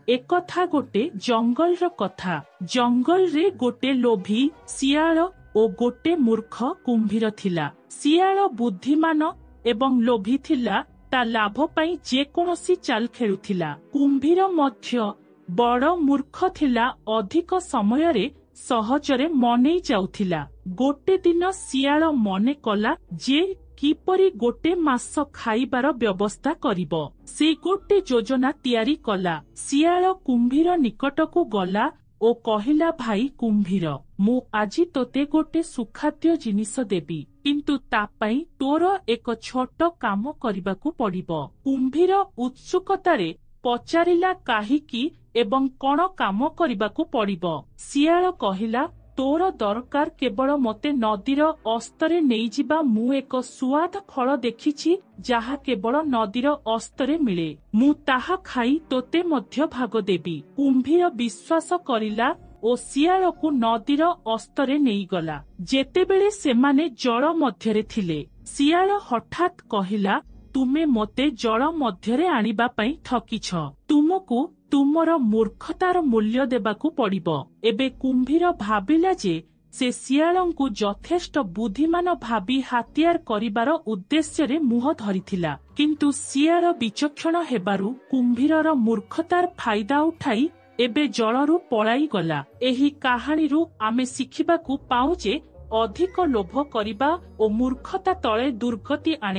एकथा गोटे जंगल कथा। जंगल रे गोटे लोभी सियाल ओ गोटे मूर्ख कुंभीर थिला। सियाल बुद्धिमान एवं लोभी थिला, ता लाभ पाई जेकोसी चाल खेलुथिला। कुंभीर मध्य बड़ मूर्ख थिला, अधिक समय रे सहजरे मनै जाउथिला। गोटे दिन सियाल मने कला जे किपरि गोटे मास खाइबार व्यवस्था करिबो। से गोटे योजना तैयारी कला। सियाल कुंभीर निकटकू गला ओ कहिला, भाई कुंभीर, मु आजी तोते गोटे सुखाद्य जिनिस देबी, किंतु ता पई तोर एक छोट काम करिबाकू पड़िबो। कुंभीर उत्सुकतारे पचारिला, काहिकी एवं कौन काम करिबाकू पड़िबो। सियाल कहिला, तोर दरकार केवल मते नदीर अस्तरे नहीं जिबा। मु एक सुआद फल देखिछि जहा केवल नदीर अस्तरे मिले। मु ताहा खाई तोते मध्य भाग देबी। कुंभीर विश्वास करिला ओ सियाल को नदीर अस्तरे नहीं गला। जेतेबेले सेमाने जल मध्यरे थिले, सियाल हठात कहिला, तुमे मते जल मध्यरे आनिबा पई ठकिछ। तुमको तुमर मूर्खतार मूल्य देबाकू पड़िबो। एबे कुंभीर भाबिला जे से सियालंकु यथेष्ट बुद्धिमान भाबी हातियार करिबार उद्देश्य रे मुह धरिथिला, किंतु सियाल विचक्षण हेबारु कुंभीरर मूर्खतार फायदा उठाई एबे जलरू पलाई गला। एही कहानीरू आमे शिखिबाकू पाऊ जे अधिक लोभ करिबा ओ मूर्खता तळे दुर्गति आणे।